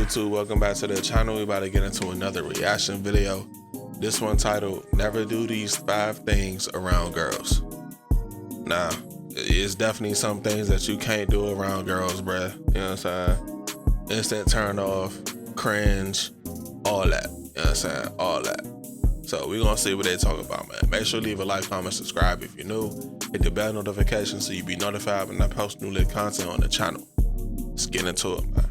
YouTube? Welcome back to the channel. We about to get into another reaction video. This one titled, Never Do These 5 Things Around Girls. Now, it's definitely some things that you can't do around girls, bruh. You know what I'm saying? Instant turn off, cringe, all that. You know what I'm saying? All that. So we're gonna see what they talk about, man. Make sure to leave a like, comment, subscribe if you're new. Hit the bell notification so you be notified when I post new lit content on the channel. Let's get into it, man.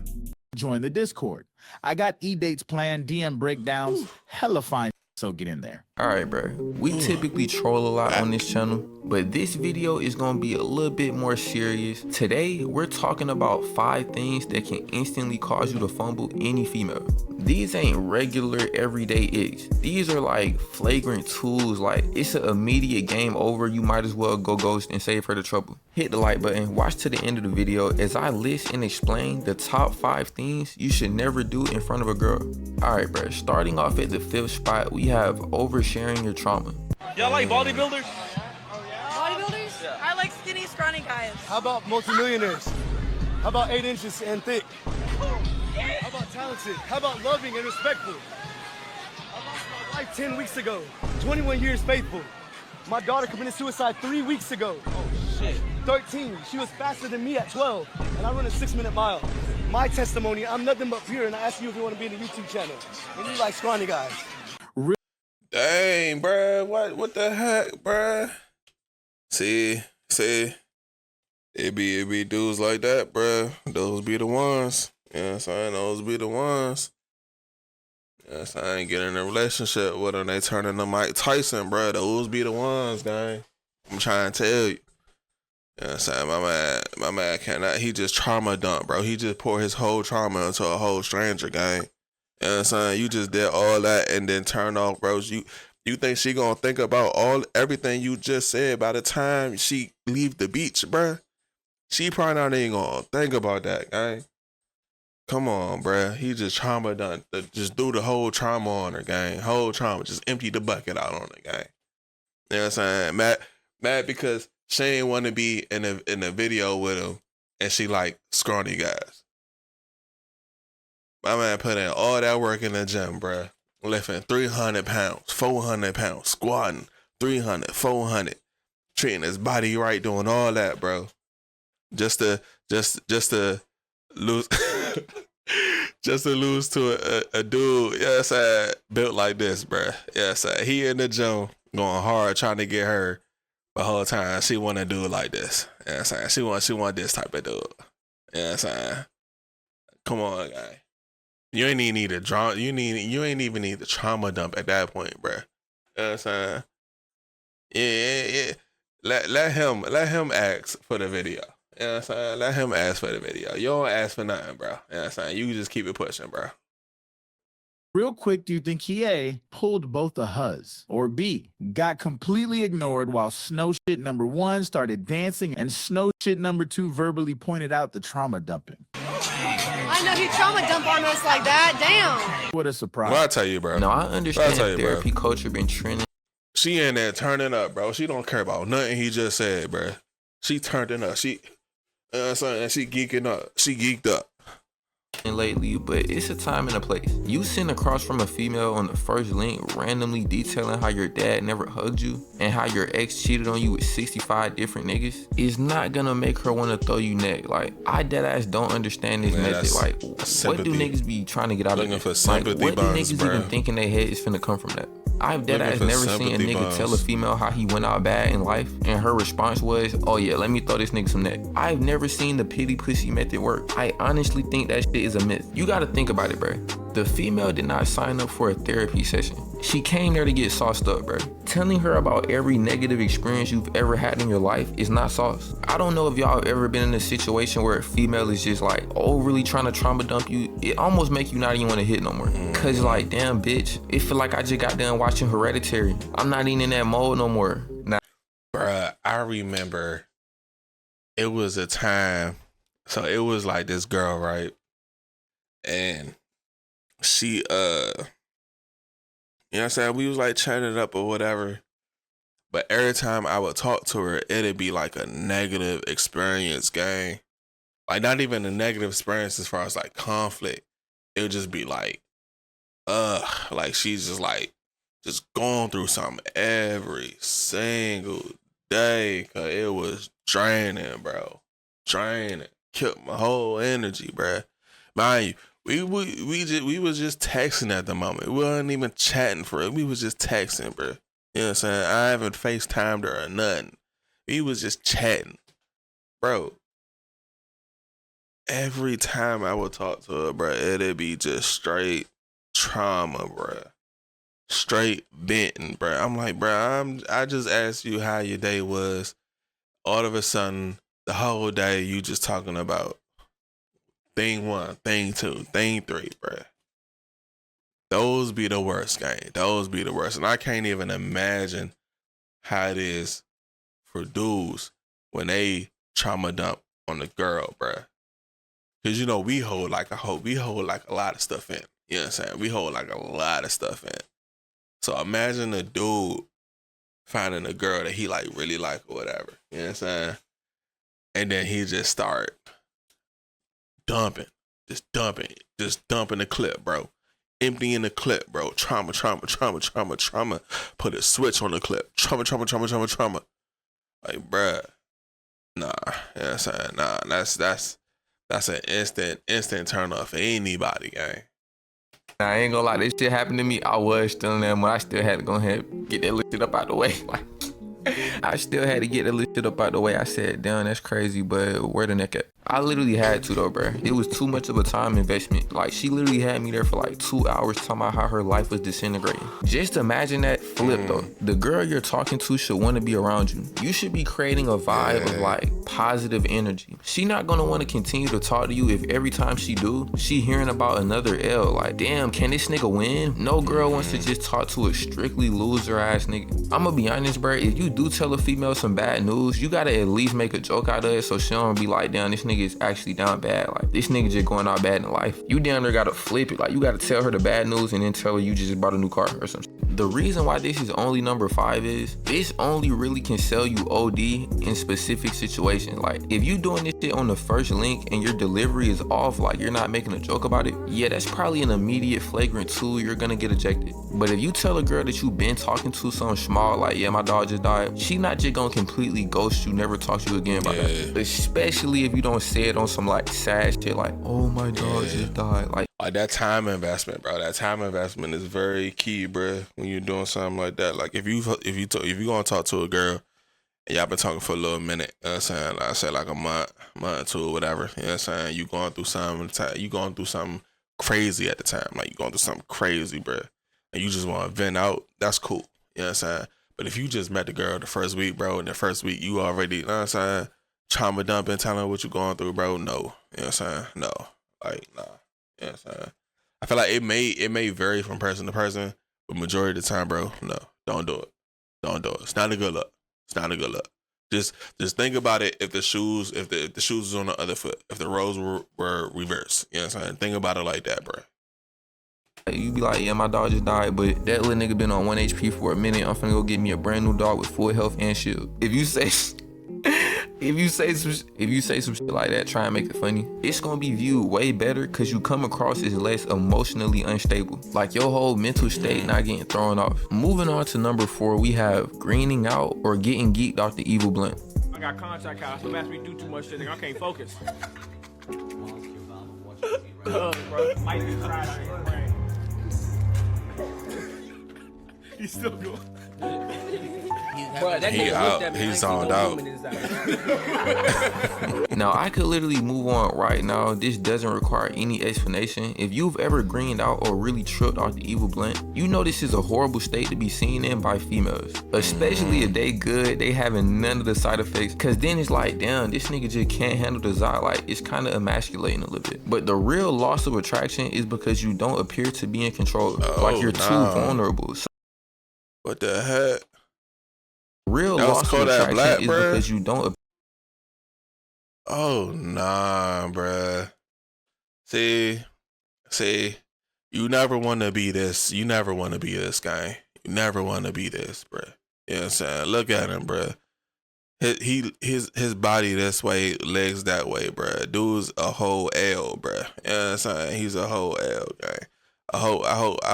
Join the Discord. I got E-dates planned, DM breakdowns, hella fine, so get in there. Alright, bro. We typically troll a lot on this channel, but this video is gonna be a little bit more serious. Today, we're talking about 5 things that can instantly cause you to fumble any female. These ain't regular everyday icks. These are like flagrant tools, like it's an immediate game over. You might as well go ghost and save her the trouble. Hit the like button, watch to the end of the video as I list and explain the top 5 things you should never do in front of a girl. Alright, bro, starting off at the 5th spot, we have oversharing your trauma. Y'all like bodybuilders? Bodybuilders? Yeah. I like skinny, scrawny guys. How about multimillionaires? How about 8 inches and thick? How about talented? How about loving and respectful? I lost my wife 10 weeks ago. 21 years faithful. My daughter committed suicide 3 weeks ago. Oh shit. 13. She was faster than me at 12, and I run a 6-minute mile. My testimony, I'm nothing but pure, and I ask you if you want to be in the YouTube channel. And you like scrawny guys. Dang, bruh. What the heck, bruh? See, it be dudes like that, bruh. Those be the ones. You know what I'm saying? Those be the ones. You know what I'm saying? Get in a relationship with them, they turn into Mike Tyson, bruh. Those be the ones, gang. I'm trying to tell you. You know what I'm saying? My man cannot, he just trauma dump, bro. He just pour his whole trauma into a whole stranger, gang. You know what I'm saying? You just did all that and then turn off, bro. You think she gonna think about everything you just said by the time she leave the beach, bro? She probably not even gonna think about that, gang. Come on, bruh. He just trauma done. Just threw the whole trauma on her, gang. Whole trauma. Just emptied the bucket out on her, gang. You know what I'm saying? Mad because she ain't want to be in a video with him and she like scrawny guys. My man put in all that work in the gym, bruh. Lifting 300 pounds, 400 pounds, squatting 300, 400, treating his body right, doing all that, bro. Just to lose, just to lose to a dude, yes, built like this, bruh. Yes, he in the gym going hard trying to get her. The whole time she want to do it like this. You know what I'm saying? She want this type of dude. You know what I'm saying? Come on, guy. You ain't even need a drama. You ain't even need the trauma dump at that point, bro. You know what I'm saying? Yeah. Let him ask for the video. You know what I'm saying? Let him ask for the video. You don't ask for nothing, bro. You know what I'm saying? You just keep it pushing, bro. Real quick, do you think he A, pulled both the huzz, or B, got completely ignored while snow shit number 1 started dancing and snow shit number 2 verbally pointed out the trauma dumping? I know he trauma dump on us like that. Damn. What a surprise. Well, I tell you, bro. Now, I understand therapy culture been trending. She in there turning up, bro. She don't care about nothing he just said, bro. She turning up. She, you know what I'm saying? She geeking up. She geeked up. Lately, but it's a time and a place. You sitting across from a female on the first link randomly detailing how your dad never hugged you and how your ex cheated on you with 65 different niggas is not gonna make her want to throw you neck. Like, I deadass don't understand this method. Like, what do niggas be trying to get out of it? Like, what do niggas even think in their head is finna come from that? I've deadass never seen a nigga tell a female how he went out bad in life and her response was, oh yeah, let me throw this nigga some neck. I've never seen the pity pussy method work. I honestly think that shit is a myth. You gotta think about it, bro. The female did not sign up for a therapy session. She came there to get sauced up, bro. Telling her about every negative experience you've ever had in your life is not sauce. I don't know if y'all have ever been in a situation where a female is just like overly trying to trauma dump you. It almost make you not even want to hit no more. Cause like, damn bitch, it feel like I just got done watching Hereditary. I'm not even in that mode no more. Nah. Bruh, I remember it was a time, so it was like this girl, right? And she, you know what I'm saying? We was like chatting it up or whatever. But every time I would talk to her, it'd be like a negative experience, gang. Like, not even a negative experience as far as like conflict. it would just be like she's just like just going through something every single day, cause it was draining, bro. Draining, killed my whole energy, bro. Mind you, we was just texting at the moment. We wasn't even chatting for it. We was just texting, bro. You know what I'm saying? I haven't FaceTimed her or nothing. We was just chatting, bro. Every time I would talk to her, bro, it'd be just straight trauma, bro. Straight venting, bro. I'm like, bro, I just asked you how your day was. All of a sudden, the whole day you just talking about thing 1, thing 2, thing 3, bro. Those be the worst, gang. Those be the worst. And I can't even imagine how it is for dudes when they trauma dump on the girl, bro. Cause you know we hold like a lot of stuff in. You know what I'm saying? We hold like a lot of stuff in. So imagine a dude finding a girl that he like really like or whatever. You know what I'm saying? And then he just start dumping the clip, bro. Emptying the clip, bro. Trauma. Put a switch on the clip. Trauma. Like, bruh. Nah. You know what I'm saying? Nah, that's an instant turn off for anybody, gang. I ain't gonna lie, this shit happened to me. I was still in there, but I still had to go ahead and get that shit up out the way. Like, I still had to get that shit up out the way. I said, damn, that's crazy, but where the neck at? I literally had to though, bro. It was too much of a time investment. Like, she literally had me there for like 2 hours talking about how her life was disintegrating. Just imagine that flip though. The girl you're talking to should want to be around you. You should be creating a vibe of like positive energy. She not gonna want to continue to talk to you if every time she do, she hearing about another L. Like, damn, can this nigga win? No girl wants to just talk to a strictly loser ass nigga. I'ma be honest, bro. If you do tell a female some bad news, you gotta at least make a joke out of it so she don't be like, damn, this nigga is actually down bad. Like, this nigga just going out bad in life. You down there gotta flip it. Like, you gotta tell her the bad news and then tell her you just bought a new car or something. The reason why this is only number 5 is this only really can sell you OD in specific situations. Like, if you doing this shit on the first link and your delivery is off, like you're not making a joke about it, yeah, that's probably an immediate flagrant 2, you're gonna get ejected. But if you tell a girl that you been talking to some small, like, yeah, my dog just died, she not just gonna completely ghost you, never talk to you again about that. Especially if you don't say it on some like sad shit like, oh, my dog just died. Like that time investment, bro. That time investment is very key, bro. When you're doing something like that, like if you gonna talk to a girl and y'all been talking for a little minute, you know what I'm saying? Like I said, like a month or 2 or whatever. You know what I'm saying? You going through something crazy at the time. Like you going through something crazy, bro. And you just want to vent out. That's cool. You know what I'm saying? But if you just met the girl the first week, bro, and the first week you already, you know what I'm saying, trauma dumping, telling her what you going through, bro, no. You know what I'm saying? No. Like, nah. You know what I'm saying? I feel like it may vary from person to person, but majority of the time, bro, no. Don't do it. Don't do it. It's not a good look. It's not a good look. Just think about it if the shoes was on the other foot, if the roles were reversed. You know what I'm saying? Think about it like that, bro. you be like, yeah, my dog just died, but that little nigga been on 1 HP for a minute. I'm finna go get me a brand new dog with full health and shield. If you say some shit like that, try and make it funny, it's gonna be viewed way better because you come across as less emotionally unstable. Like your whole mental state not getting thrown off. Moving on to number 4, we have greening out or getting geeked off the evil blunt. I got contact house, so me do too much shit, nigga. I can't focus. Bro, might be fried out in your brain. He's still going. Bro, that He nigga out. looked at me. He I ain't zoned seen no out. room in his eyes. Now, I could literally move on right now. This doesn't require any explanation. If you've ever greened out or really tripped off the evil blunt, you know this is a horrible state to be seen in by females. Especially if they good, they having none of the side effects. Cause then it's like, damn, this nigga just can't handle desire. Like, it's kind of emasculating a little bit. But the real loss of attraction is because you don't appear to be in control. Like you're too vulnerable. So What the heck? real That was loss of Kodak attraction Black, is bruh. because you don't. Oh nah, bruh. See, you never want to be this. You never want to be this guy. You never want to be this, bruh. You know what I'm saying? Look at him, bruh. his body this way, legs that way, bruh. Dude's a whole L, bruh. You know what I'm saying? He's a whole L, gang. I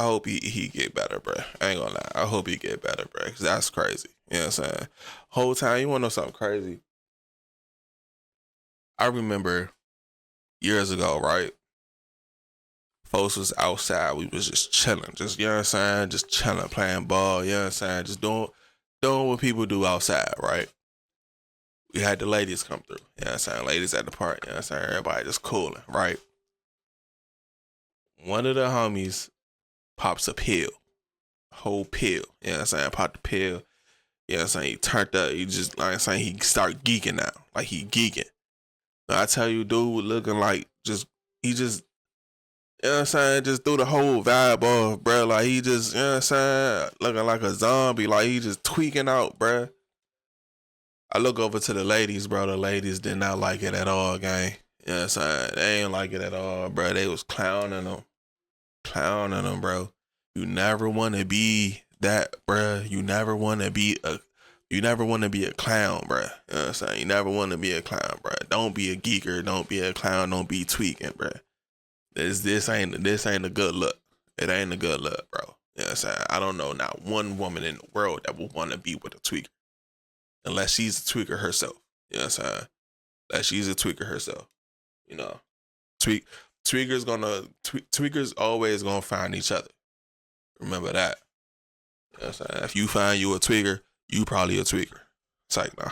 hope he get better, bruh. I ain't gonna lie. I hope he get better, bruh. Cause that's crazy. You know what I'm saying? Whole time, you wanna know something crazy? I remember years ago, right? Folks was outside. We was just chilling. Just, you know what I'm saying? Just chilling, playing ball, you know what I'm saying? Just doing what people do outside, right? We had the ladies come through. You know what I'm saying? Ladies at the park, you know what I'm saying? Everybody just cooling, right? One of the homies pops a pill. Whole pill. You know what I'm saying? Popped the pill. You know what I'm saying? He turned up. He just, like I'm saying, he start geeking now. Like he geeking. I tell you, dude looking like he just, you know what I'm saying, just threw the whole vibe off, bro. Like he just, you know what I'm saying, looking like a zombie. Like he just tweaking out, bro. I look over to the ladies, bro. The ladies did not like it at all, gang. You know what I'm saying? They ain't like it at all, bro. They was clowning them. Clowning them, bro. You never want to be that, bro. You never want to be a clown, bro. You know what I'm saying? You never want to be a clown, bro. Don't be a geeker. Don't be a clown. Don't be tweaking, bro. This ain't a good look. It ain't a good look, bro. You know what I'm saying? I don't know not one woman in the world that would want to be with a tweaker. Unless she's a tweaker herself. You know what I'm saying? Unless she's a tweaker herself. You know. Tweakers always gonna find each other. Remember that. You know what I'm saying? If you find you a tweaker, you probably a tweaker. It's like, nah.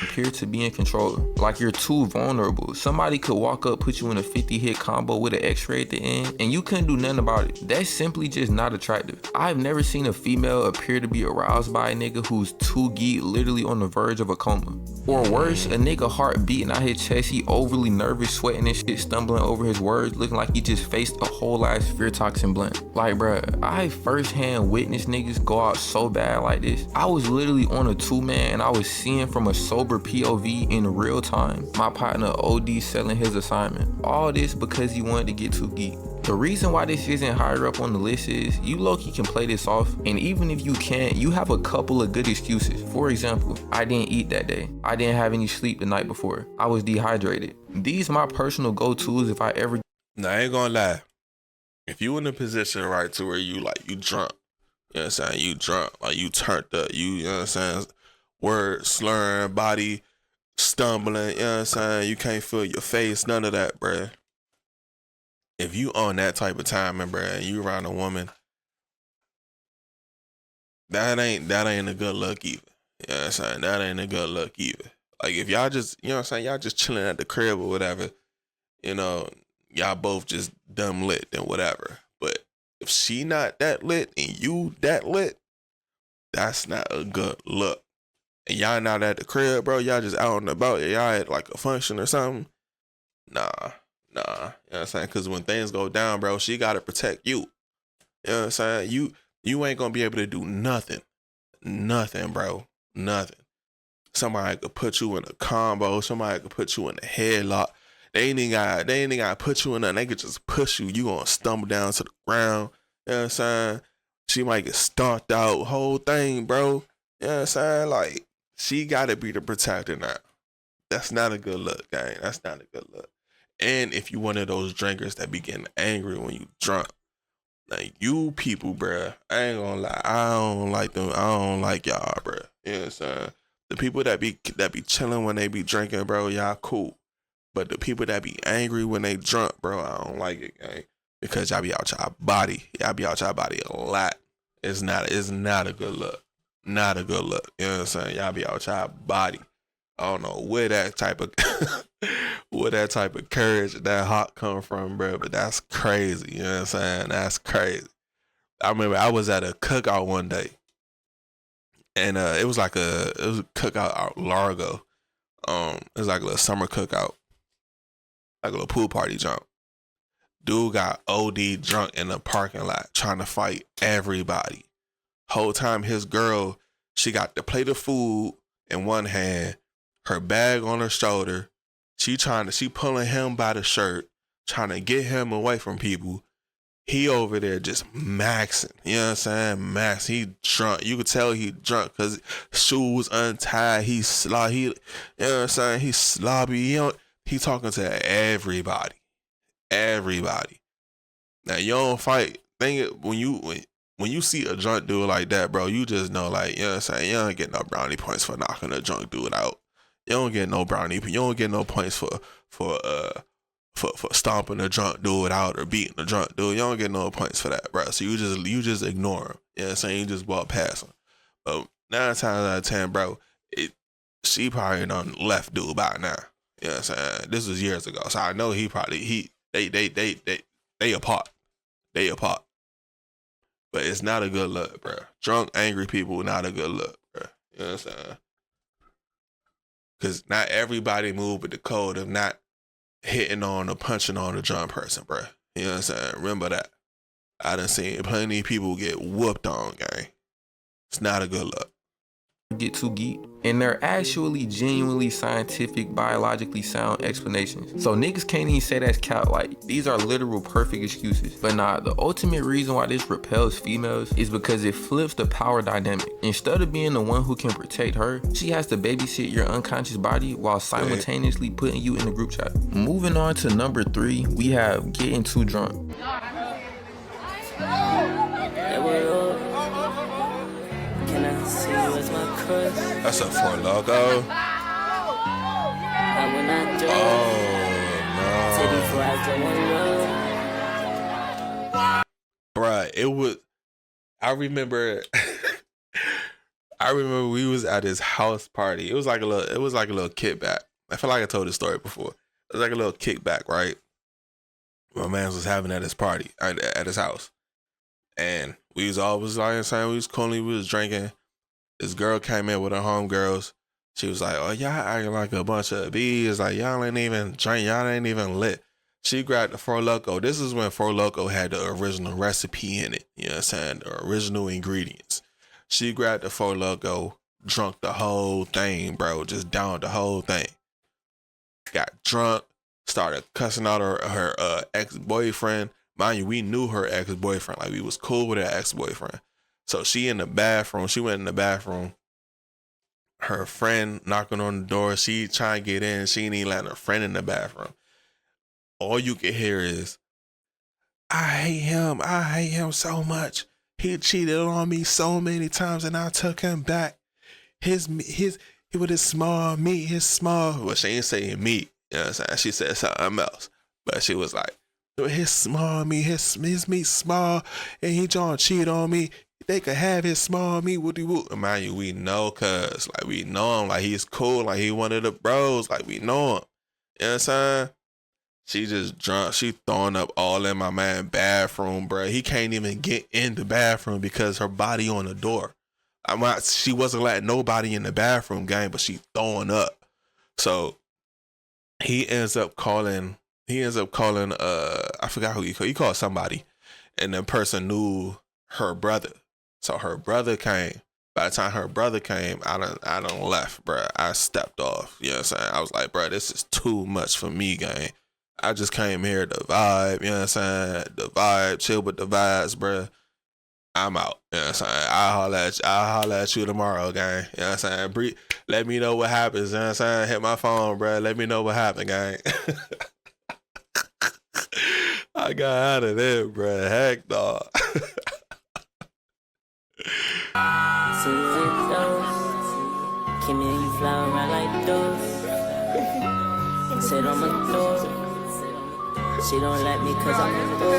Appear to be in control. Like you're too vulnerable. Somebody could walk up, put you in a 50-hit combo with an x-ray at the end, and you couldn't do nothing about it. That's simply just not attractive. I've never seen a female appear to be aroused by a nigga who's too geeked, literally on the verge of a coma. Or worse, a nigga heart beating out his chest, he overly nervous, sweating and shit, stumbling over his words, looking like he just faced a whole ass fear toxin blunt. Like, bruh, I firsthand witnessed niggas go out so bad like this. I was literally on a 2-man and I was seeing from a sober POV in real time. My partner OD selling his assignment. All this because he wanted to get too geek. The reason why this isn't higher up on the list is you low-key can play this off, and even if you can't, you have a couple of good excuses. For example, I didn't eat that day. I didn't have any sleep the night before. I was dehydrated. These my personal go-tos if I ever... Nah, I ain't gonna lie. If you in a position, right, to where you drunk, you know what I'm saying, you drunk, like you turned up, you know what I'm saying, word slurring, body stumbling, you know what I'm saying, you can't feel your face, none of that, bruh. If you on that type of time, bruh, and you around a woman, that ain't a good look either. You know what I'm saying? That ain't a good look either. Like if y'all just, you know what I'm saying, y'all just chilling at the crib or whatever, you know, y'all both just dumb lit and whatever. But if she not that lit and you that lit, that's not a good look. And y'all not at the crib, bro, y'all just out and about, y'all at like a function or something. Nah. You know what I'm saying? Because when things go down, bro, she got to protect you. You know what I'm saying? You ain't going to be able to do nothing. Nothing, bro. Nothing. Somebody could put you in a combo. Somebody could put you in a headlock. They ain't got to put you in nothing. They could just push you. You going to stumble down to the ground. You know what I'm saying? She might get stomped out. Whole thing, bro. You know what I'm saying? Like, she got to be the protector now. That's not a good look, gang. That's not a good look. And if you one of those drinkers that be getting angry when you drunk, like you people, bruh, I ain't gonna lie, I don't like them. I don't like y'all, bruh. You know what I'm saying? The people that be chilling when they be drinking, bro, y'all cool. But the people that be angry when they drunk, bro, I don't like it, gang. Because y'all be out y'all body. Y'all be out y'all body a lot. It's not a good look. Not a good look. You know what I'm saying? Y'all be out y'all body. I don't know where that type of courage, that heart come from, bro. But that's crazy. You know what I'm saying? That's crazy. I remember I was at a cookout one day, and it was a cookout out Largo. It was like a little summer cookout, like a little pool party jump. Dude got OD drunk in the parking lot trying to fight everybody. Whole time his girl, she got the plate of food in one hand, her bag on her shoulder. She pulling him by the shirt, trying to get him away from people. he over there just maxing. You know what I'm saying? Max. He drunk. You could tell he drunk because shoes untied. He you know what I'm saying? He sloppy. He talking to everybody. Everybody. Now you don't fight. When you see a drunk dude like that, bro, you just know, like, you know what I'm saying? You don't get no brownie points for knocking a drunk dude out. You don't get no you don't get no points for stomping a drunk dude out or beating a drunk dude. You don't get no points for that, bro. So you just ignore him. You know what I'm saying? You just walk past him. But 9 times out of 10, bro, she probably done left dude by now. You know what I'm saying? This was years ago. So I know they apart. They apart. But it's not a good look, bro. Drunk, angry people, not a good look, bro. You know what I'm saying? Because not everybody move with the code of not hitting on or punching on a drunk person, bro. You know what I'm saying? Remember that. I done seen plenty of people get whooped on, gang. It's not a good look. Get too geek, and they're actually genuinely scientific, biologically sound explanations. So niggas can't even say that's cap. Like, these are literal perfect excuses. But nah, the ultimate reason why this repels females is because it flips the power dynamic. Instead of being the one who can protect her, she has to babysit your unconscious body while simultaneously putting you in the group chat. Moving on to number 3, we have getting too drunk. That's a For Loco. Oh no. Bruh, it was. I remember. We was at his house party. It was like a little kickback. I feel like I told this story before. It was like a little kickback, right? My man was having at his party at his house, and we was always like saying we was cooling, we was drinking. This girl came in with her homegirls. She was like, "Oh, y'all acting like a bunch of bees. Like, y'all ain't even drink. Y'all ain't even lit." She grabbed the For Loco. This is when For Loco had the original recipe in it. You know what I'm saying? The original ingredients. She grabbed the For Loco, drunk the whole thing, bro. Just downed the whole thing. Got drunk, started cussing out her ex-boyfriend. Mind you, we knew her ex-boyfriend. Like, we was cool with her ex-boyfriend. So she in the bathroom. She went in the bathroom. Her friend knocking on the door. She trying to get in. She ain't even letting her friend in the bathroom. All you can hear is, "I hate him. I hate him so much. He cheated on me so many times, and I took him back. His with his small meat, his small." Well, she ain't saying meat. You know what I'm saying? She said something else, but she was like, "His small meat, his meat small, and he trying to cheat on me. They could have his small meat, woody woo." Mind you, we know, cuz, like, we know him, like, he's cool, like, he one of the bros, like, we know him. You know what I'm saying? She just drunk. She throwing up all in my man bathroom, bro. He can't even get in the bathroom because her body on the door. She wasn't letting nobody in the bathroom, gang, but she throwing up. So he ends up calling, I forgot who he called somebody, and the person knew her brother. So her brother came. By the time her brother came, I done left, bro. I stepped off. You know what I'm saying? I was like, bro, this is too much for me, gang. I just came here to vibe, you know what I'm saying? The vibe, chill with the vibes, bro. I'm out. You know what I'm saying? I'll holler at you tomorrow, gang. You know what I'm saying? Let me know what happens. You know what I'm saying? Hit my phone, bro. Let me know what happened, gang. I got out of there, bro. Heck, dog. Give me you fly around like those. Sit on my door. She don't like me cause I'm a door.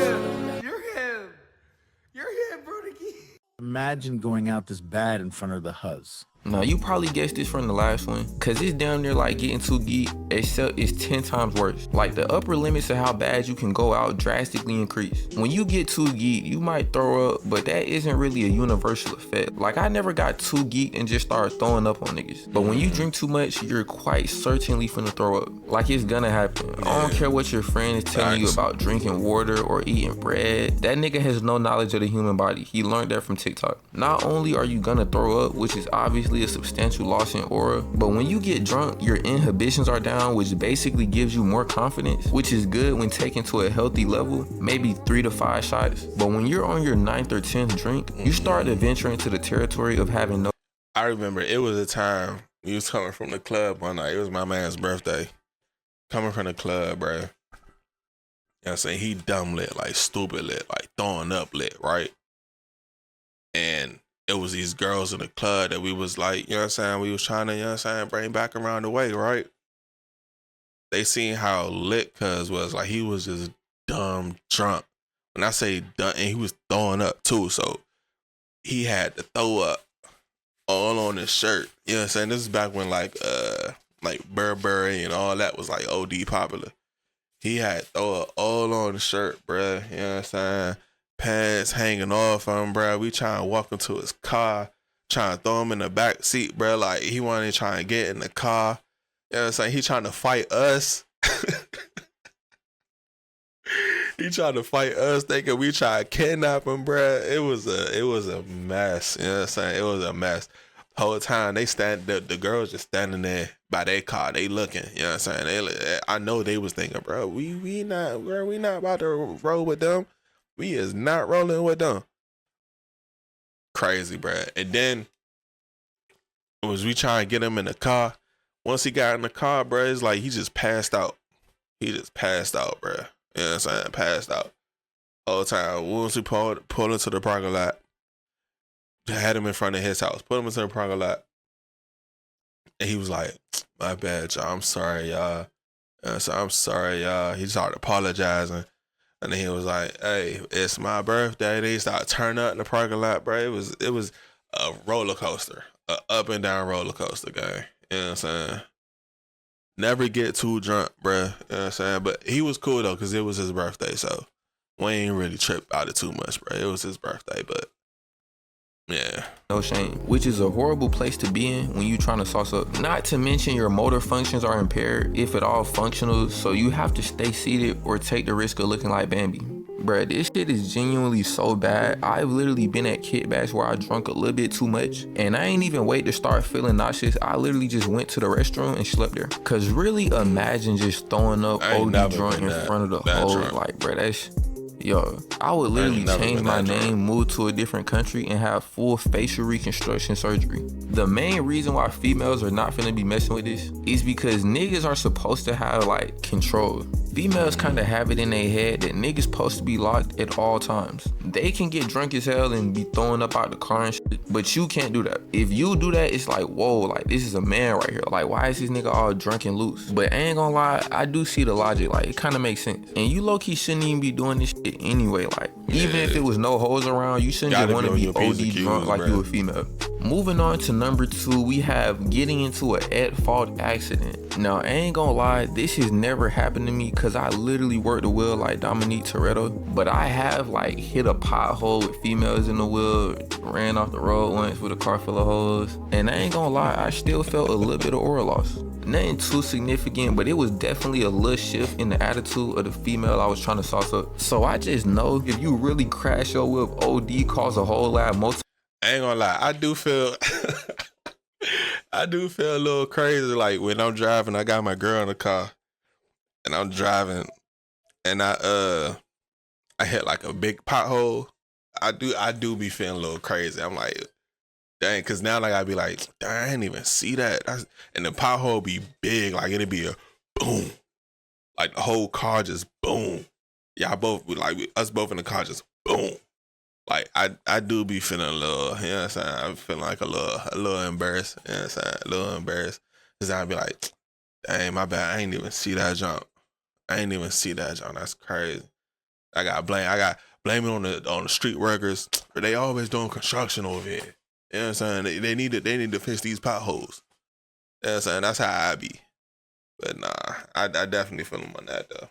You're him, Brody. Imagine going out this bad in front of the huzz. Now, you probably guessed this from the last one, cause it's damn near like getting too geek, except it's 10 times worse. Like, the upper limits of how bad you can go out drastically increase. When you get too geek, you might throw up, but that isn't really a universal effect. Like, I never got too geek and just started throwing up on niggas. But when you drink too much, you're quite certainly finna throw up. Like, it's gonna happen. I don't care what your friend is telling you about drinking water or eating bread. That nigga has no knowledge of the human body. He learned that from TikTok. Not only are you gonna throw up, which is obviously obviously a substantial loss in aura, but when you get drunk, your inhibitions are down, which basically gives you more confidence, which is good when taken to a healthy level, maybe 3 to 5 shots. But when you're on your 9th or 10th drink, you start to venture into the territory of having no. I remember it was a time we was coming from the club one night. It was my man's birthday. Coming from the club, bro. You know what I'm saying? He dumb lit, like stupid lit, like throwing up lit, right? And it was these girls in the club that we was like, you know what I'm saying? We was trying to, you know what I'm saying, bring back around the way, right? They seen how lit cuz was. Like, he was just dumb drunk. When I say dumb, and he was throwing up too. So he had to throw up all on his shirt. You know what I'm saying? This is back when like Burberry and all that was like OD popular. He had to throw up all on the shirt, bruh. You know what I'm saying? Pants hanging off him, bruh. We trying to walk into his car, trying to throw him in the back seat, bruh. Like, he wanted to try and get in the car. You know what I'm saying? He trying to fight us. He trying to fight us, thinking we try to kidnap him, bruh. It was a mess. You know what I'm saying? It was a mess. Whole time the girls just standing there by their car, they looking. You know what I'm saying? I know they was thinking, bro, we not about to roll with them. We is not rolling with them. Crazy, bro. And then was we trying to get him in the car. Once he got in the car, bro, it's like he just passed out. He just passed out, bro. You know what I'm saying? Passed out. All the time. Once we pulled into the parking lot, had him in front of his house, put him into the parking lot, and he was like, my bad, y'all. I'm sorry, y'all. So I'm sorry, y'all. He started apologizing. And then he was like, hey, it's my birthday. They started turning up in the parking lot, bro. It was a roller coaster, a up and down roller coaster, guy. You know what I'm saying? Never get too drunk, bro. You know what I'm saying? But he was cool, though, because it was his birthday. So we ain't really tripped about it too much, bro. It was his birthday, but yeah. No shame, which is a horrible place to be in when you trying to sauce up. Not to mention your motor functions are impaired, if at all functional, so you have to stay seated or take the risk of looking like Bambi. Bruh, this shit is genuinely so bad. I've literally been at kickbacks where I drunk a little bit too much, and I ain't even wait to start feeling nauseous. I literally just went to the restroom and slept there. Cause really imagine just throwing up OD drunk in front of the whole, like, bruh, that's... Yo, I would literally change my name, move to a different country, and have full facial reconstruction surgery. The main reason why females are not finna be messing with this is because niggas are supposed to have, like, control. Females kinda have it in their head that niggas supposed to be locked at all times. They can get drunk as hell and be throwing up out the car and shit, but you can't do that. If you do that, it's like, whoa, like, this is a man right here. Like, why is this nigga all drunk and loose? But I ain't gonna lie, I do see the logic. Like, it kinda makes sense. And you low-key shouldn't even be doing this shit anyway. Like, even if it was no hoes around, you shouldn't just wanna be OD drunk like you a female. Moving on to number 2, we have getting into an at-fault accident. Now, I ain't gonna lie, this has never happened to me because I literally work the wheel like Dominique Toretto, but I have like hit a pothole with females in the wheel, ran off the road once with a car full of hoes, and I ain't gonna lie, I still felt a little bit of aura loss. Nothing too significant, but it was definitely a little shift in the attitude of the female I was trying to sauce up. So I just know if you really crash your whip, OD cause a whole lot of I ain't gonna lie, I do feel a little crazy, like when I'm driving, I got my girl in the car and I'm driving and I hit like a big pothole. I do be feeling a little crazy. I'm like, dang, cause now like I be like, dang, I didn't even see that. And the pothole be big, like it'd be a boom. Like the whole car just boom. Yeah, us both in the car just boom. Like, I do be feeling a little, you know what I'm saying? I'm feeling like a little embarrassed, you know what I'm saying? A little embarrassed. Because I'd be like, dang, my bad, I ain't even see that jump. That's crazy. I got blame it on the street workers. They always doing construction over here. You know what I'm saying? They need to fix these potholes. You know what I'm saying? That's how I be. But nah, I definitely feel them on that though.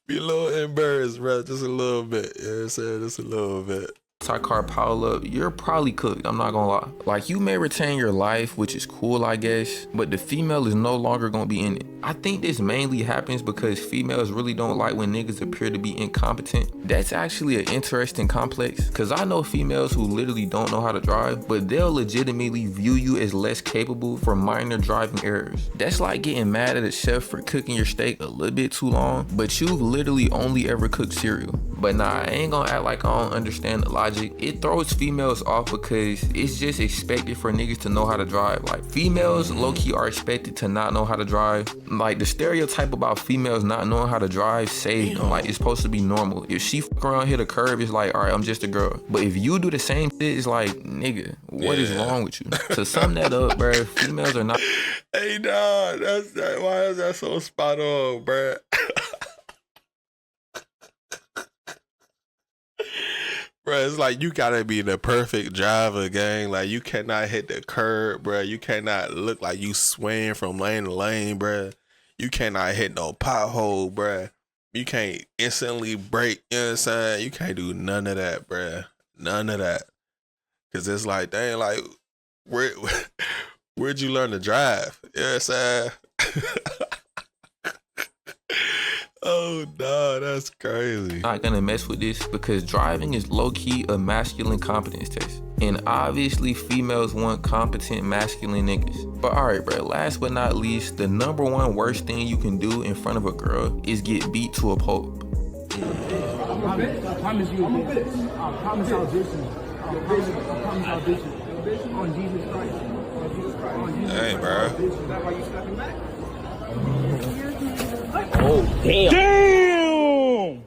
Be a little embarrassed, bro. Just a little bit. You know what I'm saying? Just a little bit. multi-car pileup, you're probably cooked, I'm not gonna lie. Like, you may retain your life, which is cool, I guess, but the female is no longer gonna be in it. I think this mainly happens because females really don't like when niggas appear to be incompetent. That's actually an interesting complex, because I know females who literally don't know how to drive, but they'll legitimately view you as less capable for minor driving errors. That's like getting mad at a chef for cooking your steak a little bit too long, but you've literally only ever cooked cereal. But nah, I ain't gonna act like I don't understand the logic. It throws females off because it's just expected for niggas to know how to drive. Like, females low-key are expected to not know how to drive. Like, the stereotype about females not knowing how to drive saved them. Like, it's supposed to be normal. If she fuck around, hit a curve, it's like, all right, I'm just a girl. But if you do the same shit, it's like, nigga, what is wrong with you? To sum that up, bruh, females are not... Hey, dog, why is that so spot on, bruh? Bruh, it's like you gotta be the perfect driver, gang. Like, you cannot hit the curb, bruh. You cannot look like you swaying from lane to lane, bruh. You cannot hit no pothole, bruh. You can't instantly brake, you know what I'm saying? You can't do none of that, bruh. None of that. Cause it's like, dang, like, where'd you learn to drive? You know what I'm saying? Oh no, that's crazy. Not gonna mess with this because driving is low-key a masculine competence test. And obviously females want competent masculine niggas. But alright, bro, last but not least, the number one worst thing you can do in front of a girl is get beat to a pulp. I promise you, I promise I'll ditch you. I promise I'll ditch you. On Jesus Christ. On Jesus Christ. On Jesus Christ. Hey, bro. Is that why you stepping back? Oh, damn. Damn!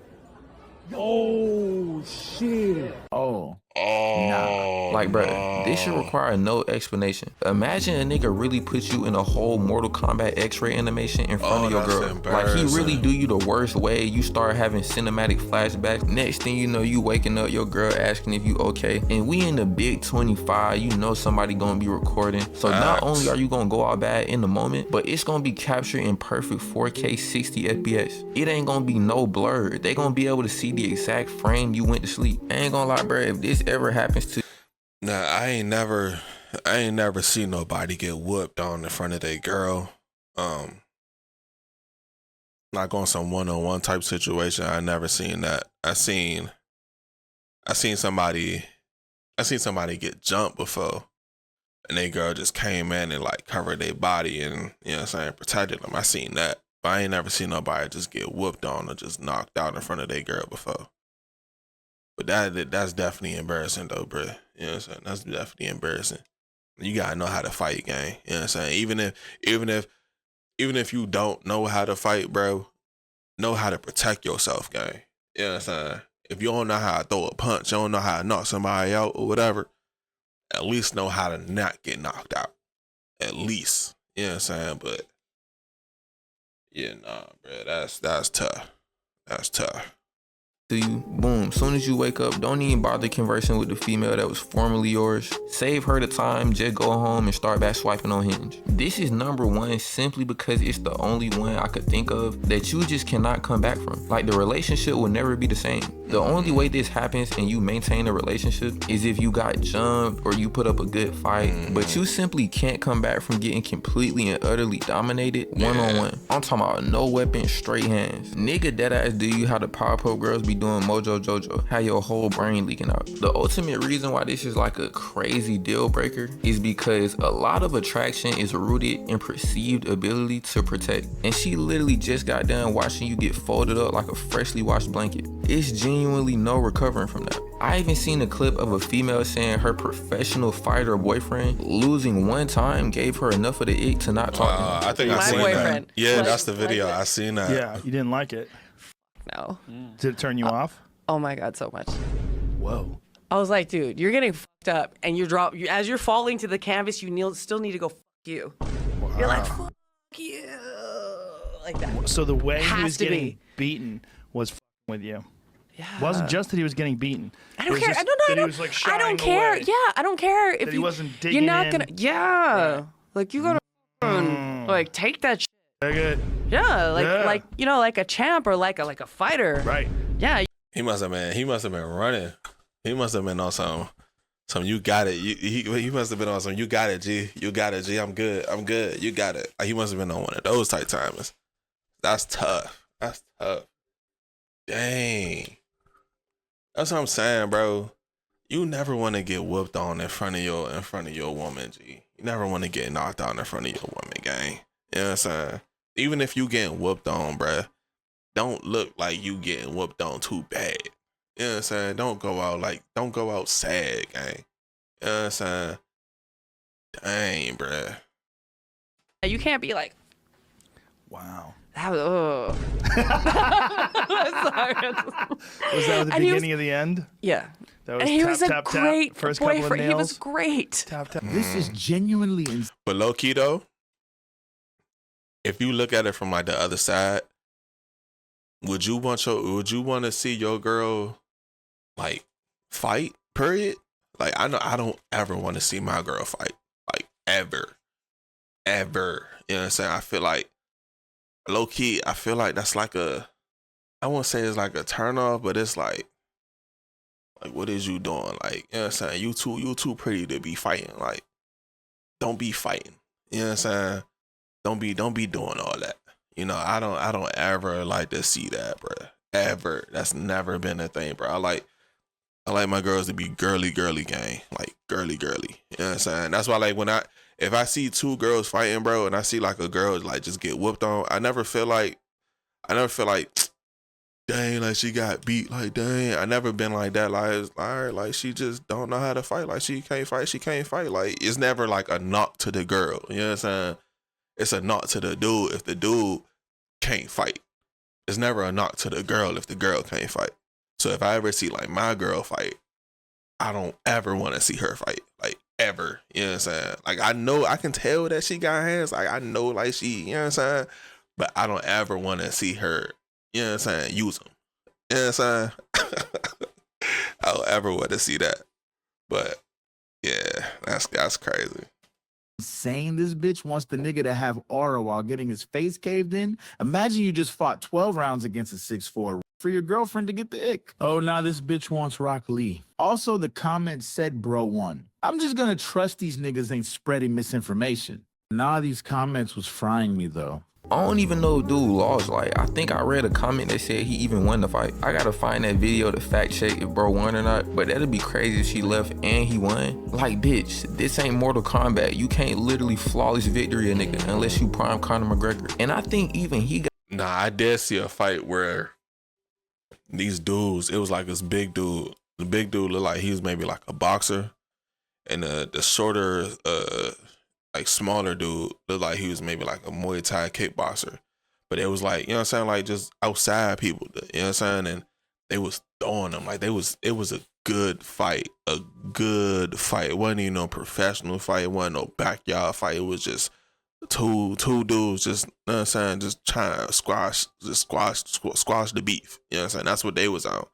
Oh, shit. Oh. Oh, Like, bruh, this should require no explanation. Imagine a nigga really put you in a whole Mortal Kombat X-ray animation in front of your girl. Like, he really do you the worst way. You start having cinematic flashbacks. Next thing you know, you waking up, your girl asking if you okay. And we in the big 25, you know somebody gonna be recording. So not only are you gonna go out bad in the moment, but it's gonna be captured in perfect 4K 60 FPS. It ain't gonna be no blur. They gonna be able to see the exact frame you went to sleep. I ain't gonna lie, bruh, if this ever happens to... Nah, I ain't never seen nobody get whooped on in front of their girl. Not going some one-on-one type situation. I never seen that. I seen somebody get jumped before, and they girl just came in and like covered their body and, you know what I'm saying, protected them. I seen that, but I ain't never seen nobody just get whooped on or just knocked out in front of their girl before. But that's definitely embarrassing though, bro. You know what I'm saying? That's definitely embarrassing. You gotta know how to fight, gang. You know what I'm saying? Even if you don't know how to fight, bro, know how to protect yourself, gang. You know what I'm saying? If you don't know how to throw a punch, you don't know how to knock somebody out or whatever, at least know how to not get knocked out. At least. You know what I'm saying? But yeah, nah, bro. That's tough. That's tough. To you, boom, soon as you wake up, don't even bother conversing with the female that was formerly yours. Save her the time, just go home and start back swiping on Hinge. This is number one simply because it's the only one I could think of that you just cannot come back from. Like, the relationship will never be the same. The only way this happens and you maintain a relationship is if you got jumped or you put up a good fight, but you simply can't come back from getting completely and utterly dominated one-on-one. I'm talking about no weapon, straight hands. Nigga deadass do you how the Powerpuff Girls be doing Mojo Jojo, how your whole brain leaking out. The ultimate reason why this is like a crazy deal breaker is because a lot of attraction is rooted in perceived ability to protect. And she literally just got done watching you get folded up like a freshly washed blanket. It's genuinely no recovering from that. I even seen a clip of a female saying her professional fighter boyfriend losing one time gave her enough of the ick to not talk to him. I think I My seen boyfriend. that. Yeah, Like- that's the video. like I seen that. Yeah, you didn't like it. No. Did it turn you off? Oh my God, so much. Whoa. I was like, dude, you're getting fucked up, and as you're falling to the canvas, you still need to go fuck you. Wow. You're like, fuck you, like that. So the way he Has was to getting be. beaten was f***ing with you. Yeah. It wasn't just that he was getting beaten. I It don't was care. just I don't know. that he was, like, I shying don't care. away. Yeah, I don't care if That he wasn't digging You're not in. gonna. Yeah, Right. like you gotta like take that. Very good. Yeah, Yeah. like like a champ or like a fighter. Right. Yeah. He must have been running. He must have been on some you got it. He must have been on some you got it, G. You got it, G. I'm good. You got it. Like, he must have been on one of those type timers. That's tough. Dang. That's what I'm saying, bro. You never want to get whooped on in front of your woman, G. You never want to get knocked out in front of your woman, gang. You know what I'm saying? Even if you getting whooped on, bruh, don't look like you getting whooped on too bad. You know what I'm saying? Don't go out sad, gang. You know what I'm saying? Dang, bruh. You can't be like, Wow. that was, Sorry. Was that the And he beginning of the end? Yeah. That was And he tap, was a tap, great tap. First couple of boyfriend. He nails. was great. Tap, tap. This is genuinely insane. But low key though, if you look at it from like the other side, would you want to see your girl like fight? Period. Like, I don't ever want to see my girl fight. Like, ever. You know what I'm saying? I feel like low key, I feel like that's like I won't say it's like a turn off, but it's like what is you doing? Like, you know what I'm saying? You too pretty to be fighting. Like, don't be fighting. You know what I'm saying? Don't be doing all that. You know, I don't ever like to see that, bro. Ever. That's never been a thing, bro. I like my girls to be girly gang. Like, girly. You know what I'm saying? That's why, like, if I see two girls fighting, bro, and I see like a girl like just get whooped on, I never feel like dang, like she got beat, like dang. I never been like that. Like, it's, all right, like she just don't know how to fight. Like, she can't fight. Like, it's never like a knock to the girl. You know what I'm saying? It's a knock to the dude if the dude can't fight. It's never a knock to the girl if the girl can't fight. So if I ever see like my girl fight, I don't ever want to see her fight. Like, ever. You know what I'm saying? Like, I can tell that she got hands. Like, I know like she, you know what I'm saying? But I don't ever want to see her, you know what I'm saying, use them. You know what I'm saying? I don't ever want to see that. But yeah, that's crazy. Saying this bitch wants the nigga to have aura while getting his face caved in. Imagine you just fought 12 rounds against a 6'4" for your girlfriend to get the ick. Oh, now this bitch wants Rock Lee. Also, the comment said bro won. I'm just gonna trust these niggas ain't spreading misinformation. Nah, these comments was frying me though. I don't even know dude lost. Like, I think I read a comment that said he even won the fight. I gotta find that video to fact check if bro won or not, but that'd be crazy if she left and he won. Like, bitch, this ain't Mortal Kombat. You can't literally flawless victory a nigga unless you prime Conor McGregor. And I think even he got... Nah, I did see a fight where these dudes, it was like this big dude. The big dude looked like he was maybe like a boxer, and the shorter, like smaller dude looked like he was maybe like a Muay Thai kickboxer. But it was like, you know what I'm saying, like just outside people, you know what I'm saying? And they was throwing them like it was a good fight. It wasn't even no professional fight. It wasn't no backyard fight. It was just two dudes just, you know what I'm saying, just trying to squash the beef. You know what I'm saying? That's what they was on.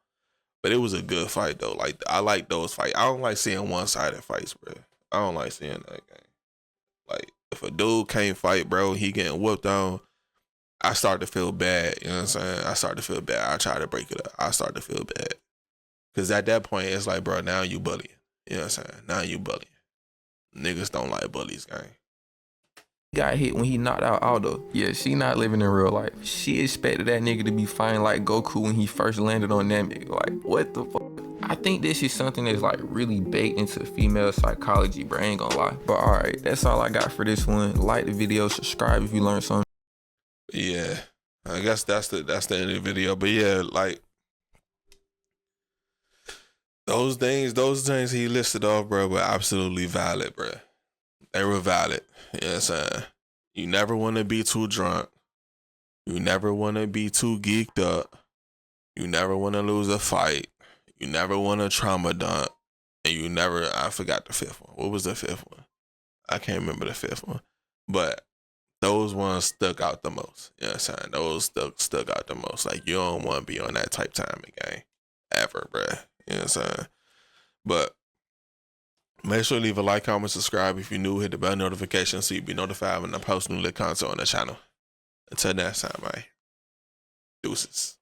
But it was a good fight though. Like, I like those fights. I don't like seeing one-sided fights, bro. I don't like seeing that game. Like, if a dude can't fight, bro, he getting whooped on, I start to feel bad. You know what I'm saying? I start to feel bad. I try to break it up. I start to feel bad. Because at that point, it's like, bro, now you bullying. You know what I'm saying? Now you bullying. Niggas don't like bullies, gang. got hit when he knocked out Aldo. Yeah, she not living in real life. She expected that nigga to be fighting like Goku when he first landed on that nigga. Like, what the fuck? I think this is something that's like really baked into female psychology, bro. I ain't gonna lie. But alright, that's all I got for this one. Like the video, subscribe if you learned something. Yeah, I guess that's the end of the video. But yeah, like those things he listed off, bro, were absolutely valid, bro. They were valid. You know what I'm saying? You never want to be too drunk. You never want to be too geeked up. You never want to lose a fight. You never want to trauma dump. And you never, I forgot the fifth one. What was the fifth one? I can't remember the fifth one. But those ones stuck out the most. You know what I'm saying? Those stuck out the most. Like, you don't want to be on that type time again. Ever, bruh. You know what I'm saying? But make sure to leave a like, comment, subscribe. If you're new, hit the bell notification so you'll be notified when I post new lit content on the channel. Until next time, man. Deuces.